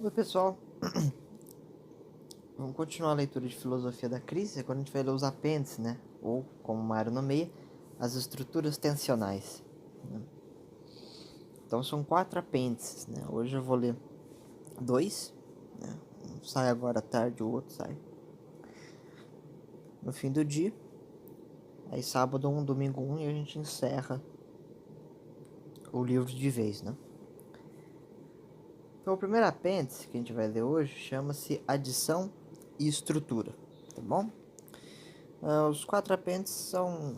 Oi, pessoal. Vamos continuar a leitura de Filosofia da Crise. Agora a gente vai ler os apêndices, né? Ou, como o Mário nomeia, as estruturas tensionais, né? Então são 4 apêndices, né? Hoje eu vou ler 2, né? Um sai agora à tarde, o outro sai no fim do dia. Aí sábado domingo e a gente encerra o livro de vez, né? Então o primeiro apêndice que a gente vai ler hoje chama-se Adição e Estrutura, tá bom? Os 4 apêndices são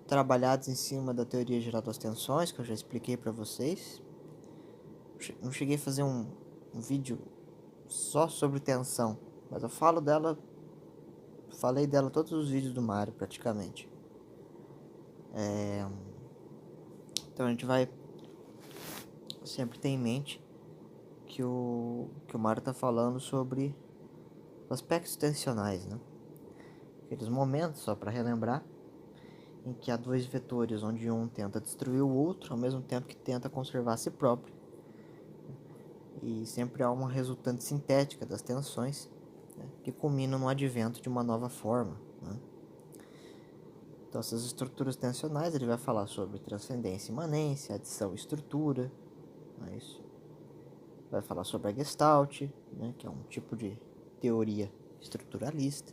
trabalhados em cima da teoria geral das tensões, que eu já expliquei para vocês. Não cheguei a fazer um vídeo só sobre tensão, mas eu falei dela todos os vídeos do Mario praticamente. Então a gente vai sempre ter em mente que o Mario está falando sobre aspectos tensionais, né? Aqueles momentos, só para relembrar, em que há dois vetores onde um tenta destruir o outro ao mesmo tempo que tenta conservar a si próprio. E sempre há uma resultante sintética das tensões, né, que culminam no advento de uma nova forma, né? Então essas estruturas tensionais ele vai falar sobre transcendência e imanência, adição e estrutura, né, isso. Vai falar sobre a Gestalt, né, que é um tipo de teoria estruturalista.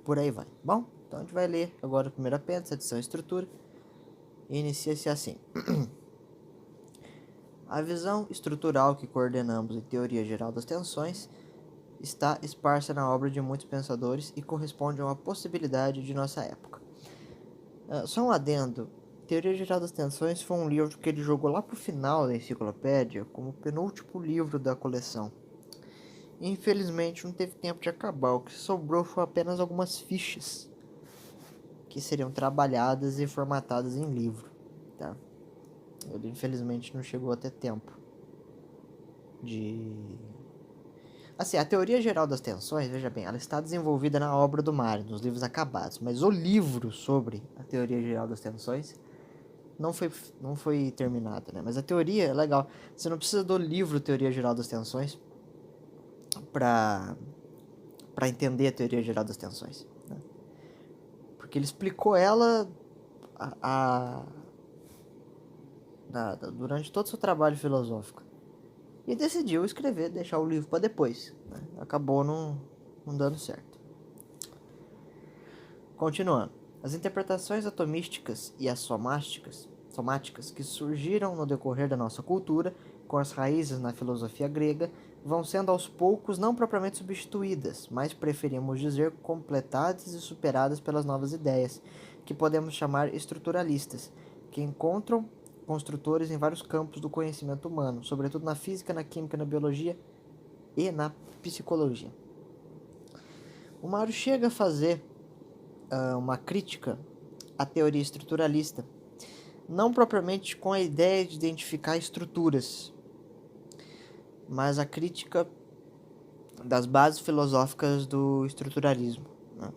Por aí vai. Bom, então a gente vai ler agora o primeiro apêndice, adição e estrutura, e inicia-se assim. A visão estrutural que coordenamos em teoria geral das tensões está esparsa na obra de muitos pensadores e corresponde a uma possibilidade de nossa época. Só um adendo, Teoria Geral das Tensões foi um livro que ele jogou lá pro final da enciclopédia como o penúltimo livro da coleção. Infelizmente não teve tempo de acabar, o que sobrou foi apenas algumas fichas que seriam trabalhadas e formatadas em livro, tá? Ele infelizmente não chegou a ter tempo de... Assim, a teoria geral das tensões, veja bem, ela está desenvolvida na obra do Mário, nos livros acabados, mas o livro sobre a teoria geral das tensões não foi terminado, né? Mas a teoria é legal. Você não precisa do livro Teoria Geral das Tensões para entender a teoria geral das tensões, né? Porque ele explicou ela a, durante todo o seu trabalho filosófico. E decidiu escrever, deixar o livro para depois, né? Acabou não dando certo. Continuando. As interpretações atomísticas e as somáticas que surgiram no decorrer da nossa cultura, com as raízes na filosofia grega, vão sendo aos poucos não propriamente substituídas, mas preferimos dizer completadas e superadas pelas novas ideias, que podemos chamar estruturalistas, que encontram construtores em vários campos do conhecimento humano, sobretudo na física, na química, na biologia e na psicologia. O Mário chega a fazer uma crítica à teoria estruturalista, não propriamente com a ideia de identificar estruturas, mas a crítica das bases filosóficas do estruturalismo, né?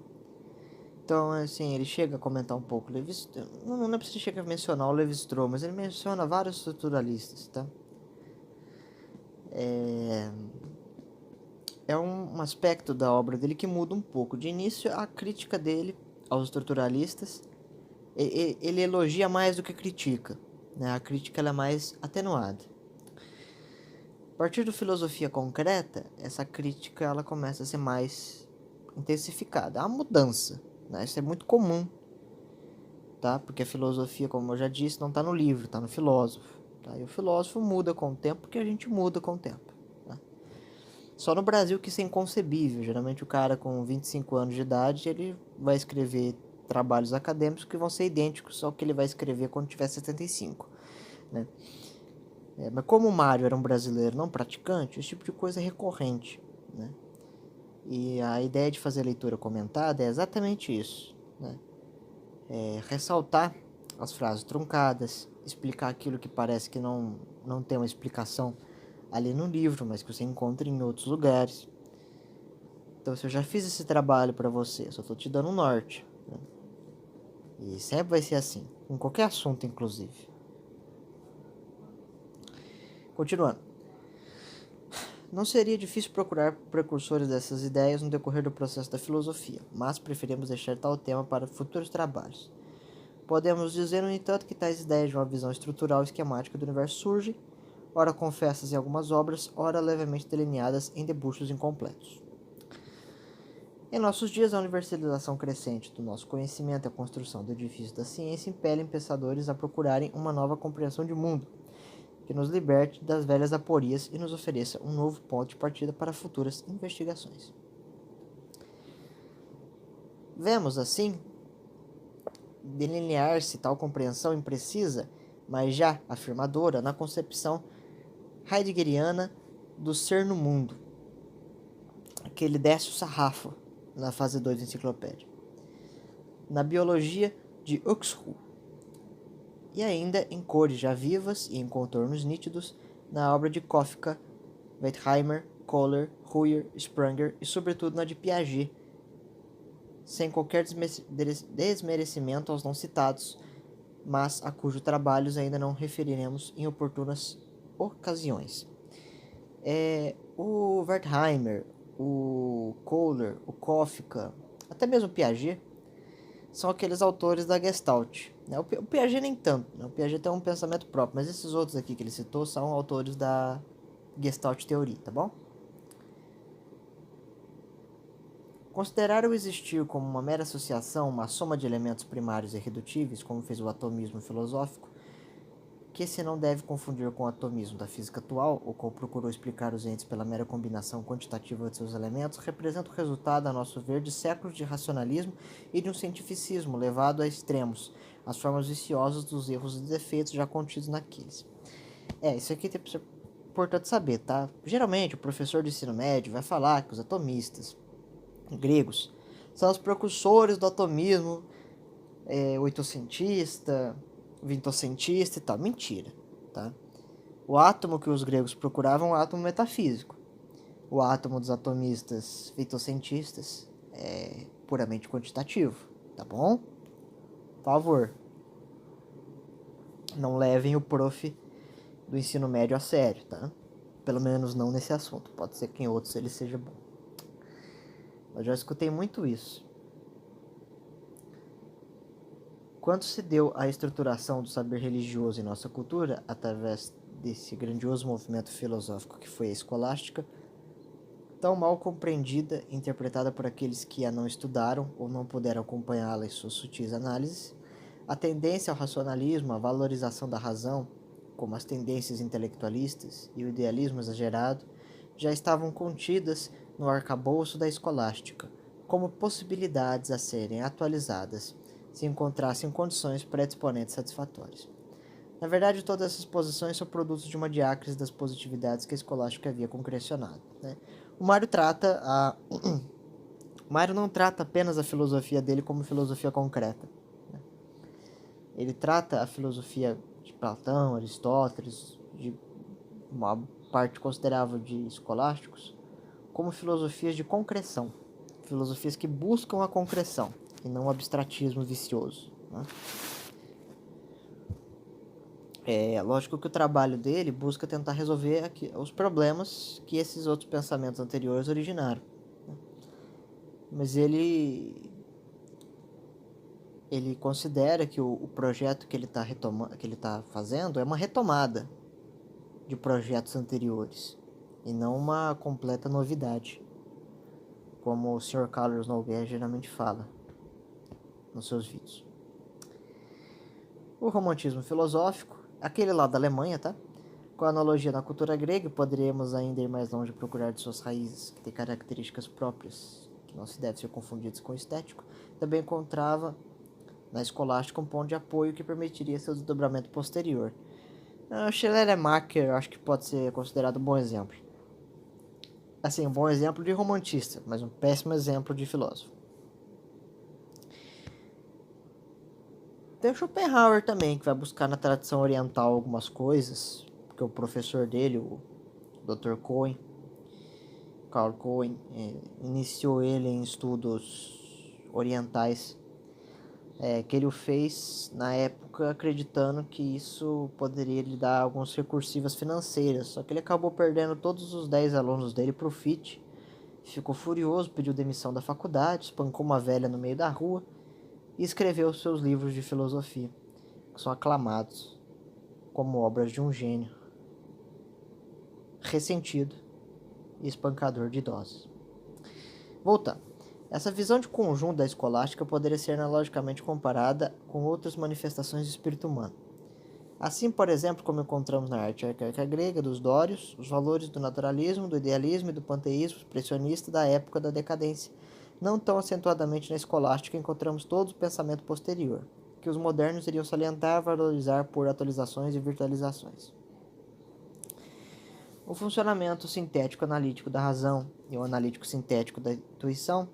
Então, assim, ele chega a comentar um pouco, não é preciso chegar a mencionar o Levi-Strauss, mas ele menciona vários estruturalistas, tá? É um aspecto da obra dele que muda um pouco. De início, a crítica dele aos estruturalistas, ele elogia mais do que critica, né? A crítica ela é mais atenuada. A partir do filosofia concreta, essa crítica ela começa a ser mais intensificada. Há mudança, né? Isso é muito comum, tá? Porque a filosofia, como eu já disse, não está no livro, está no filósofo, tá? E o filósofo muda com o tempo porque a gente muda com o tempo, tá? Só no Brasil que isso é inconcebível. Geralmente o cara com 25 anos de idade, ele vai escrever trabalhos acadêmicos que vão ser idênticos ao que ele vai escrever quando tiver 75, né? Mas como o Mário era um brasileiro não praticante, esse tipo de coisa é recorrente, né? E a ideia de fazer leitura comentada é exatamente isso, né? Ressaltar as frases truncadas, explicar aquilo que parece que não tem uma explicação ali no livro, mas que você encontra em outros lugares. Então, se eu já fiz esse trabalho para você, só estou te dando um norte, né? E sempre vai ser assim, com qualquer assunto, inclusive. Continuando. Não seria difícil procurar precursores dessas ideias no decorrer do processo da filosofia, mas preferimos deixar tal tema para futuros trabalhos. Podemos dizer, no entanto, que tais ideias de uma visão estrutural e esquemática do universo surgem, ora confessas em algumas obras, ora levemente delineadas em debuxos incompletos. Em nossos dias, a universalização crescente do nosso conhecimento e a construção do edifício da ciência impelem pensadores a procurarem uma nova compreensão de mundo, que nos liberte das velhas aporias e nos ofereça um novo ponto de partida para futuras investigações. Vemos, assim, delinear-se tal compreensão imprecisa, mas já afirmadora, na concepção heideggeriana do ser no mundo, que ele desce o sarrafo na fase 2 da enciclopédia, na biologia de Huxley, e ainda em cores já vivas e em contornos nítidos na obra de Kafka, Wertheimer, Kohler, Ruyer, Spranger e sobretudo na de Piaget, sem qualquer desmerecimento aos não citados, mas a cujos trabalhos ainda não referiremos em oportunas ocasiões. O Wertheimer, o Kohler, o Kafka, até mesmo o Piaget, são aqueles autores da Gestalt. O Piaget nem tanto, né? O Piaget tem um pensamento próprio, mas esses outros aqui que ele citou são autores da Gestalt Theory, tá bom? Considerar o existir como uma mera associação, uma soma de elementos primários e irredutíveis, como fez o atomismo filosófico, que se não deve confundir com o atomismo da física atual, o qual procurou explicar os entes pela mera combinação quantitativa de seus elementos, representa o resultado, a nosso ver, de séculos de racionalismo e de um cientificismo levado a extremos, as formas viciosas dos erros e defeitos já contidos naqueles. Isso aqui é importante saber, tá? Geralmente, o professor de ensino médio vai falar que os atomistas gregos são os precursores do atomismo, oitocentista, vintocentista e tal. Mentira, tá? O átomo que os gregos procuravam é um átomo metafísico. O átomo dos atomistas vitocentistas é puramente quantitativo, tá bom? Por favor, não levem o prof do ensino médio a sério, tá? Pelo menos não nesse assunto. Pode ser que em outros ele seja bom. Eu já escutei muito isso. Quando se deu a estruturação do saber religioso em nossa cultura, através desse grandioso movimento filosófico que foi a escolástica, tão mal compreendida e interpretada por aqueles que a não estudaram ou não puderam acompanhá-la em suas sutis análises, a tendência ao racionalismo, a valorização da razão, como as tendências intelectualistas e o idealismo exagerado, já estavam contidas no arcabouço da escolástica, como possibilidades a serem atualizadas, se encontrassem condições predisponentes satisfatórias. Na verdade, todas essas posições são produtos de uma diácrise das positividades que a escolástica havia concrecionado, né? O Mário não trata apenas a filosofia dele como filosofia concreta, né? Ele trata a filosofia de Platão, Aristóteles, de uma parte considerável de escolásticos, como filosofias de concreção, filosofias que buscam a concreção e não o abstratismo vicioso, né? Lógico que o trabalho dele busca tentar resolver os problemas que esses outros pensamentos anteriores originaram, né? Mas ele considera que o projeto que ele está fazendo é uma retomada de projetos anteriores e não uma completa novidade, como o Sr. Carlos Nogueira geralmente fala nos seus vídeos. O romantismo filosófico, aquele lá da Alemanha, tá? Com a analogia na cultura grega, poderíamos ainda ir mais longe e procurar de suas raízes, que têm características próprias, que não se devem ser confundidas com o estético. Também encontrava na escolástica um ponto de apoio que permitiria seu desdobramento posterior. Schleiermacher acho que pode ser considerado um bom exemplo. Assim, um bom exemplo de romantista, mas um péssimo exemplo de filósofo. Tem o Schopenhauer também, que vai buscar na tradição oriental algumas coisas, porque o professor dele, o Dr. Cohen, Carl Cohen, iniciou ele em estudos orientais. que ele o fez na época acreditando que isso poderia lhe dar alguns recursivas financeiras, só que ele acabou perdendo todos os 10 alunos dele para o FIT, ficou furioso, pediu demissão da faculdade, espancou uma velha no meio da rua e escreveu seus livros de filosofia, que são aclamados como obras de um gênio ressentido e espancador de idosos. Voltando. Essa visão de conjunto da escolástica poderia ser analogicamente comparada com outras manifestações do espírito humano. Assim, por exemplo, como encontramos na arte arcaica grega dos dórios, os valores do naturalismo, do idealismo e do panteísmo expressionista da época da decadência, não tão acentuadamente na escolástica encontramos todo o pensamento posterior, que os modernos iriam salientar e valorizar por atualizações e virtualizações. O funcionamento sintético-analítico da razão e o analítico-sintético da intuição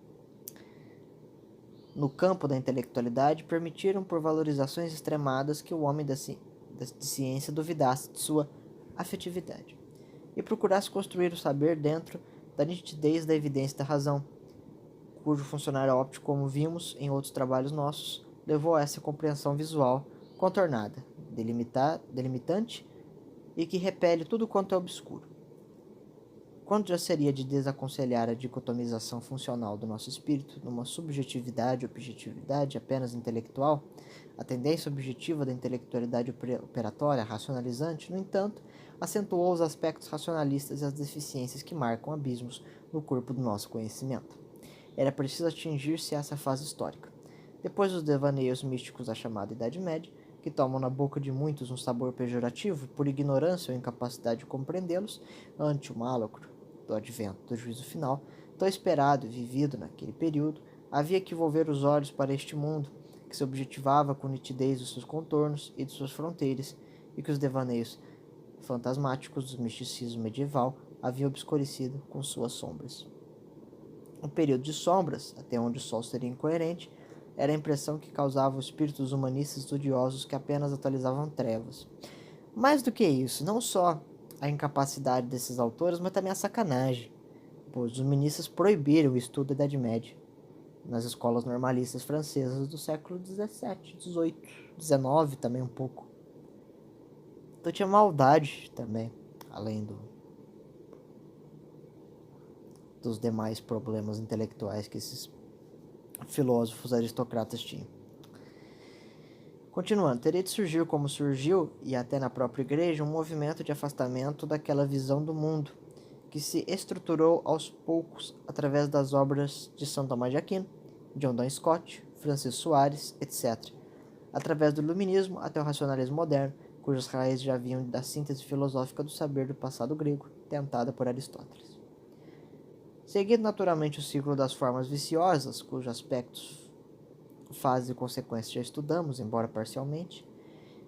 no campo da intelectualidade permitiram, por valorizações extremadas, que o homem de ciência duvidasse de sua afetividade e procurasse construir o saber dentro da nitidez da evidência da razão, cujo funcionário óptico, como vimos em outros trabalhos nossos, levou a essa compreensão visual contornada, delimitante e que repele tudo quanto é obscuro. Quando já seria de desaconselhar a dicotomização funcional do nosso espírito numa subjetividade e objetividade apenas intelectual, a tendência objetiva da intelectualidade operatória, racionalizante, no entanto, acentuou os aspectos racionalistas e as deficiências que marcam abismos no corpo do nosso conhecimento. Era preciso atingir-se essa fase histórica. Depois dos devaneios místicos da chamada Idade Média, que tomam na boca de muitos um sabor pejorativo por ignorância ou incapacidade de compreendê-los, ante o malocro do advento do juízo final, tão esperado e vivido naquele período, havia que volver os olhos para este mundo, que se objetivava com nitidez dos seus contornos e de suas fronteiras, e que os devaneios fantasmáticos do misticismo medieval haviam obscurecido com suas sombras. O período de sombras, até onde o sol seria incoerente, era a impressão que causava o espírito dos humanistas estudiosos que apenas atualizavam trevas. Mais do que isso, não só a incapacidade desses autores, mas também a sacanagem, pois os humanistas proibiram o estudo da Idade Média nas escolas normalistas francesas do século XVII, XVIII, XIX também um pouco. Então tinha maldade também, além dos demais problemas intelectuais que esses filósofos aristocratas tinham. Continuando, teria de surgir como surgiu, e até na própria igreja, um movimento de afastamento daquela visão do mundo, que se estruturou aos poucos através das obras de São Tomás de Aquino, John Donne Scott, Francisco Soares, etc., através do iluminismo até o racionalismo moderno, cujas raízes já vinham da síntese filosófica do saber do passado grego, tentada por Aristóteles. Seguindo naturalmente o ciclo das formas viciosas, cujos aspectos, fases e consequências já estudamos, embora parcialmente,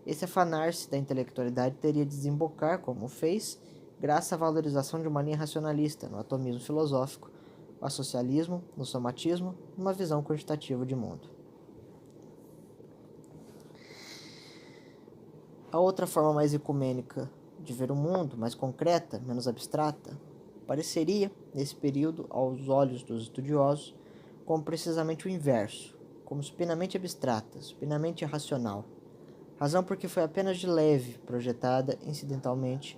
esse afanar-se da intelectualidade teria de desembocar, como fez, graças à valorização de uma linha racionalista no atomismo filosófico, ao socialismo, no somatismo, numa visão quantitativa de mundo. A outra forma mais ecumênica de ver o mundo, mais concreta, menos abstrata, pareceria, nesse período, aos olhos dos estudiosos, como precisamente o inverso, como supinamente abstrata, supinamente irracional. Razão porque foi apenas de leve projetada incidentalmente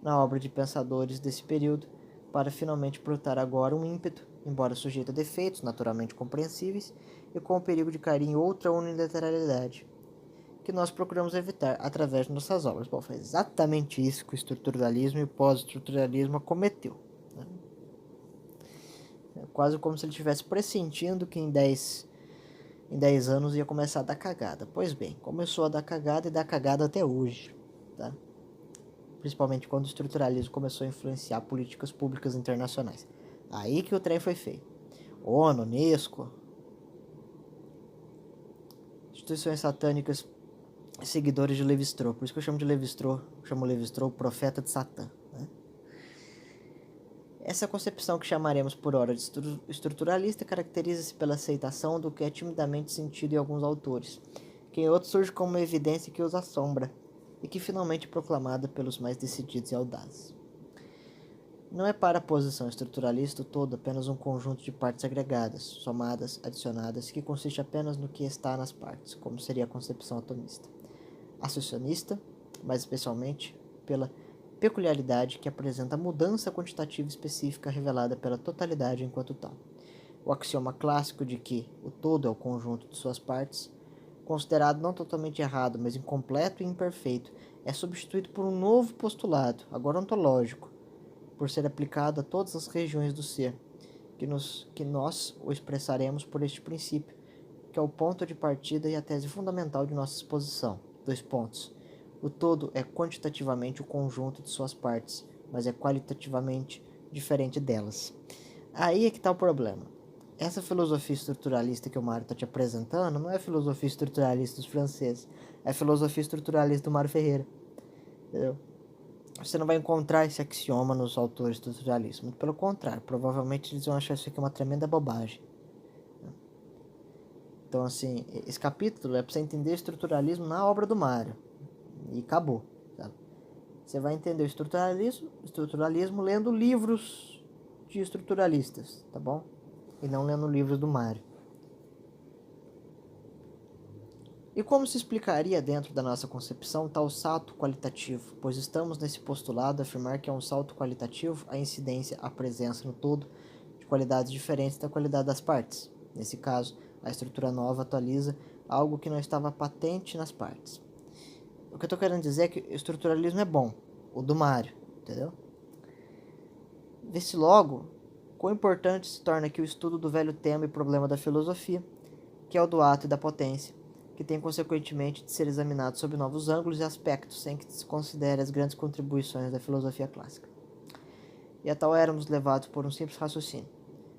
na obra de pensadores desse período, para finalmente brotar agora um ímpeto, embora sujeito a defeitos naturalmente compreensíveis, e com o perigo de cair em outra unilateralidade, que nós procuramos evitar através de nossas obras. Bom, foi exatamente isso que o estruturalismo e o pós-estruturalismo acometeu. Né? É quase como se ele estivesse pressentindo que em 10 anos ia começar a dar cagada. Pois bem, começou a dar cagada e dá cagada até hoje. Tá? Principalmente quando o estruturalismo começou a influenciar políticas públicas internacionais. Aí que o trem foi feio. ONU, Unesco, instituições satânicas, seguidores de Levi-Strauss. Por isso que eu chamo Levi-Strauss o profeta de Satã. Né? Essa concepção, que chamaremos por hora de estruturalista, caracteriza-se pela aceitação do que é timidamente sentido em alguns autores, que em outros surge como uma evidência que os assombra, e que finalmente é proclamada pelos mais decididos e audazes. Não é para a posição estruturalista o todo apenas um conjunto de partes agregadas, somadas, adicionadas, que consiste apenas no que está nas partes, como seria a concepção atomista. Associacionista, mais especialmente pela peculiaridade que apresenta a mudança quantitativa específica revelada pela totalidade enquanto tal. O axioma clássico de que o todo é o conjunto de suas partes, considerado não totalmente errado, mas incompleto e imperfeito, é substituído por um novo postulado, agora ontológico, por ser aplicado a todas as regiões do ser, que nós o expressaremos por este princípio, que é o ponto de partida e a tese fundamental de nossa exposição. 2 pontos. O todo é quantitativamente o conjunto de suas partes, mas é qualitativamente diferente delas. Aí é que está o problema. Essa filosofia estruturalista que o Mário está te apresentando não é a filosofia estruturalista dos franceses, é a filosofia estruturalista do Mário Ferreira. Entendeu? Você não vai encontrar esse axioma nos autores estruturalistas, muito pelo contrário, provavelmente eles vão achar isso aqui uma tremenda bobagem. Então, assim, esse capítulo é para você entender o estruturalismo na obra do Mário, e acabou, sabe? Você vai entender o estruturalismo lendo livros de estruturalistas, tá bom? E não lendo livros do Mário. E como se explicaria dentro da nossa concepção tal salto qualitativo? Pois estamos nesse postulado a afirmar que é um salto qualitativo a incidência, a presença no todo de qualidades diferentes da qualidade das partes. Nesse caso, a estrutura nova atualiza algo que não estava patente nas partes. O que eu estou querendo dizer é que o estruturalismo é bom, o do Mário, entendeu? Vê-se logo quão importante se torna aqui o estudo do velho tema e problema da filosofia, que é o do ato e da potência, que tem consequentemente de ser examinado sob novos ângulos e aspectos, sem que se considere as grandes contribuições da filosofia clássica. E a tal éramos levados por um simples raciocínio.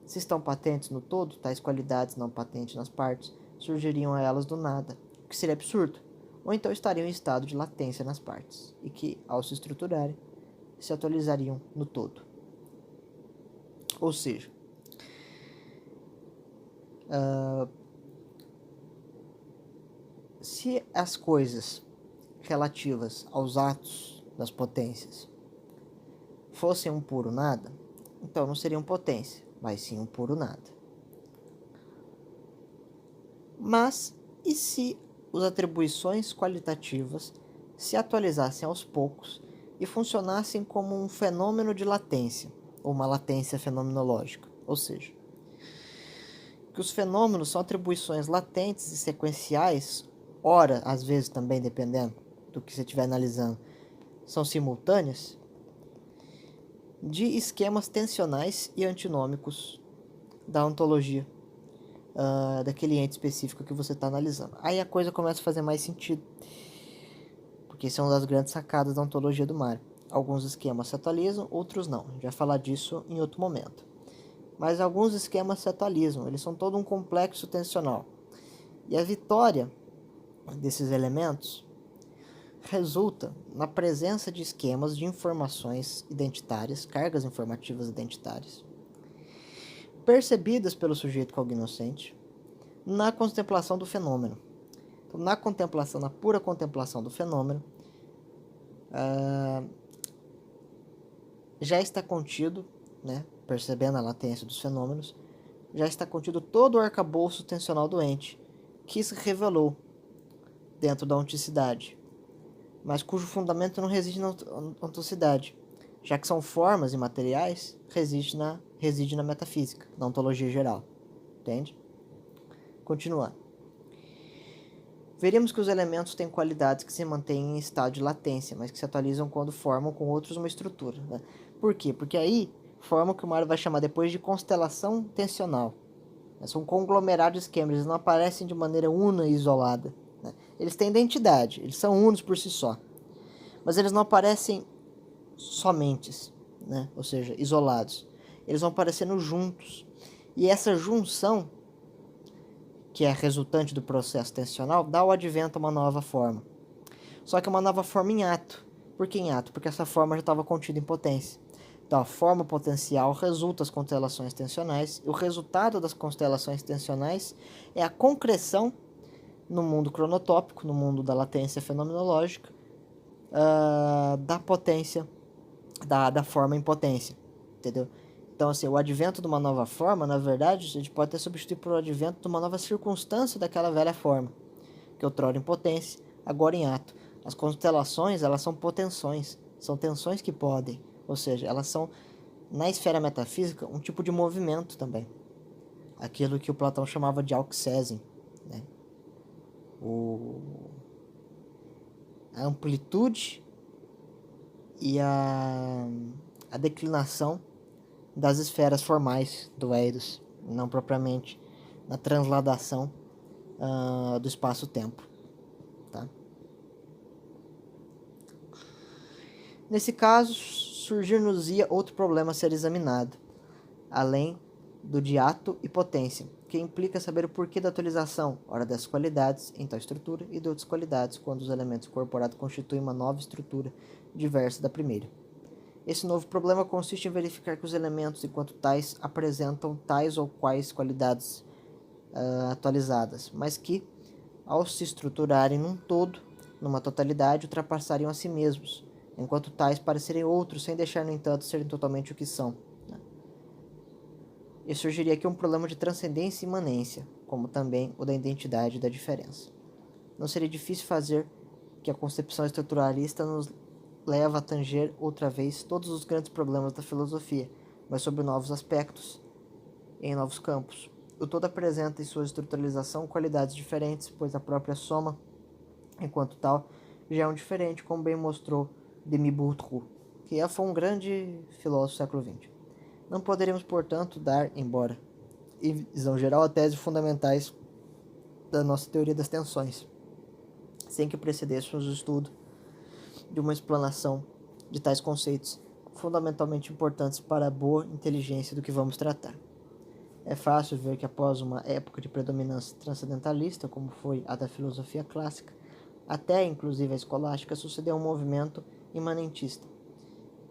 Se estão patentes no todo, tais qualidades não patentes nas partes, surgiriam a elas do nada, o que seria absurdo, ou então estariam em estado de latência nas partes, e que, ao se estruturarem, se atualizariam no todo. Ou seja, se as coisas relativas aos atos das potências fossem um puro nada, então não seriam potência, mas sim um puro nada. Mas, e se as atribuições qualitativas se atualizassem aos poucos e funcionassem como um fenômeno de latência, ou uma latência fenomenológica? Ou seja, que os fenômenos são atribuições latentes e sequenciais, ora, às vezes também, dependendo do que você estiver analisando, são simultâneas, de esquemas tensionais e antinômicos da ontologia daquele ente específico que você está analisando. Aí a coisa começa a fazer mais sentido, porque isso é uma das grandes sacadas da ontologia do Mário. Alguns esquemas se atualizam, outros não. A gente vai falar disso em outro momento. Mas alguns esquemas se atualizam, eles são todo um complexo tensional. E a vitória desses elementos resulta na presença de esquemas de informações identitárias, cargas informativas identitárias, percebidas pelo sujeito cognoscente na contemplação do fenômeno. Então, na pura contemplação do fenômeno, já está contido, né, percebendo a latência dos fenômenos, já está contido todo o arcabouço tensional do ente, que se revelou dentro da onticidade, mas cujo fundamento não reside na ontocidade, já que são formas e materiais, reside na metafísica, na ontologia geral. Entende? Continuando. Veríamos que os elementos têm qualidades que se mantêm em estado de latência, mas que se atualizam quando formam com outros uma estrutura. Né? Por quê? Porque aí formam o que o Mário vai chamar depois de constelação tensional. São um conglomerado de esquemas, eles não aparecem de maneira una e isolada. Né? Eles têm identidade, eles são unos por si só. Mas eles não aparecem somente, né? Ou seja, isolados. Eles vão aparecendo juntos. E essa junção, que é resultante do processo tensional, dá o advento a uma nova forma. Só que é uma nova forma em ato. Por que em ato? Porque essa forma já estava contida em potência. Então, a forma potencial resulta das constelações tensionais, e o resultado das constelações tensionais é a concreção no mundo cronotópico, no mundo da latência fenomenológica, da potência, da forma em potência. entendeu? Então, assim, o advento de uma nova forma, na verdade, a gente pode ter substituído por o advento de uma nova circunstância daquela velha forma, que outrora em potência, agora em ato. As constelações, elas são potensões, são tensões que podem, ou seja, elas são, na esfera metafísica, um tipo de movimento também. Aquilo que o Platão chamava de auxésio, né? A amplitude e a declinação das esferas formais do Eidos, não propriamente na transladação do espaço-tempo. Tá? Nesse caso, surgir-nos-ia outro problema a ser examinado, além do de ato e potência, que implica saber o porquê da atualização, ora das qualidades em tal estrutura e de outras qualidades quando os elementos incorporados constituem uma nova estrutura diversa da primeira. Esse novo problema consiste em verificar que os elementos, enquanto tais, apresentam tais ou quais qualidades atualizadas, mas que, ao se estruturarem num todo, numa totalidade, ultrapassariam a si mesmos, enquanto tais parecerem outros, sem deixar, no entanto, serem totalmente o que são. E surgiria aqui um problema de transcendência e imanência, como também o da identidade e da diferença. Não seria difícil fazer que a concepção estruturalista nos leva a tanger outra vez todos os grandes problemas da filosofia, mas sob novos aspectos e em novos campos. O todo apresenta em sua estruturalização qualidades diferentes, pois a própria soma, enquanto tal, já é um diferente, como bem mostrou Demy Bourdieu, que foi um grande filósofo do século XX. Não poderíamos, portanto, dar, embora em visão geral, a tese fundamentais da nossa teoria das tensões, sem que precedêssemos o estudo de uma explanação de tais conceitos, fundamentalmente importantes para a boa inteligência do que vamos tratar. É fácil ver que após uma época de predominância transcendentalista, como foi a da filosofia clássica, até inclusive a escolástica, sucedeu um movimento imanentista,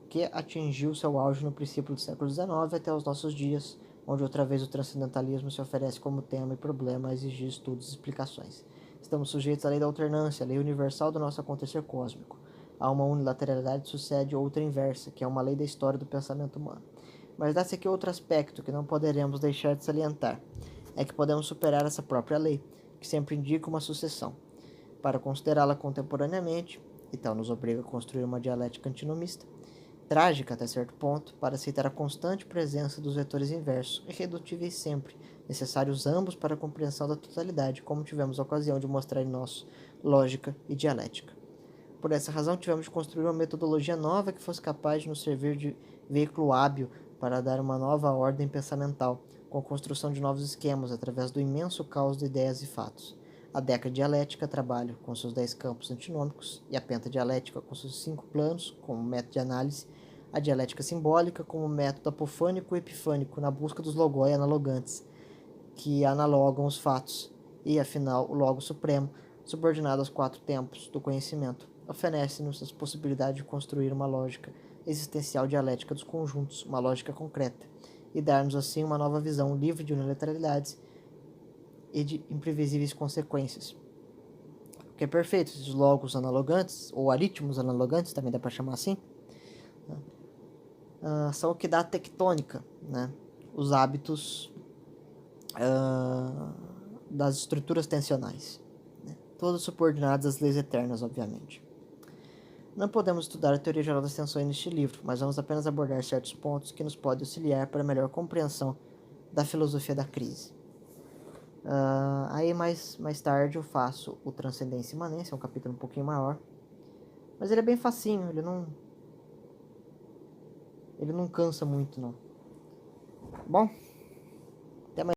que atingiu seu auge no princípio do século XIX até os nossos dias, onde outra vez o transcendentalismo se oferece como tema e problema a exigir estudos e explicações. Estamos sujeitos à lei da alternância, a lei universal do nosso acontecer cósmico. A uma unilateralidade sucede outra inversa, que é uma lei da história do pensamento humano. Mas dá-se aqui outro aspecto que não poderemos deixar de salientar. É que podemos superar essa própria lei, que sempre indica uma sucessão. Para considerá-la contemporaneamente, e tal nos obriga a construir uma dialética antinomista, trágica até certo ponto, para aceitar a constante presença dos vetores inversos, irredutíveis sempre, necessários ambos para a compreensão da totalidade, como tivemos a ocasião de mostrar em nosso Lógica e Dialética. Por essa razão, tivemos de construir uma metodologia nova que fosse capaz de nos servir de veículo hábil para dar uma nova ordem pensamental, com a construção de novos esquemas através do imenso caos de ideias e fatos. A decadialética trabalha com seus 10 campos antinômicos e a pentadialética com seus 5 planos, como método de análise, a dialética simbólica como método apofânico e epifânico na busca dos logoi analogantes, que analogam os fatos, e, afinal, o Logo Supremo, subordinado aos 4 tempos do conhecimento, oferece-nos a possibilidade de construir uma lógica existencial dialética dos conjuntos, uma lógica concreta, e dar-nos assim uma nova visão livre de unilateralidades e de imprevisíveis consequências. O que é perfeito, esses logos analogantes, ou aritmos analogantes, também dá para chamar assim, são o que dá a tectônica, né? Os hábitos das estruturas tensionais, né? Todos subordinados às leis eternas, obviamente. Não podemos estudar a teoria geral das tensões neste livro, mas vamos apenas abordar certos pontos que nos podem auxiliar para a melhor compreensão da filosofia da crise. Aí mais tarde eu faço o Transcendência e Imanência, é um capítulo um pouquinho maior, mas ele é bem facinho, ele não cansa muito não. Bom,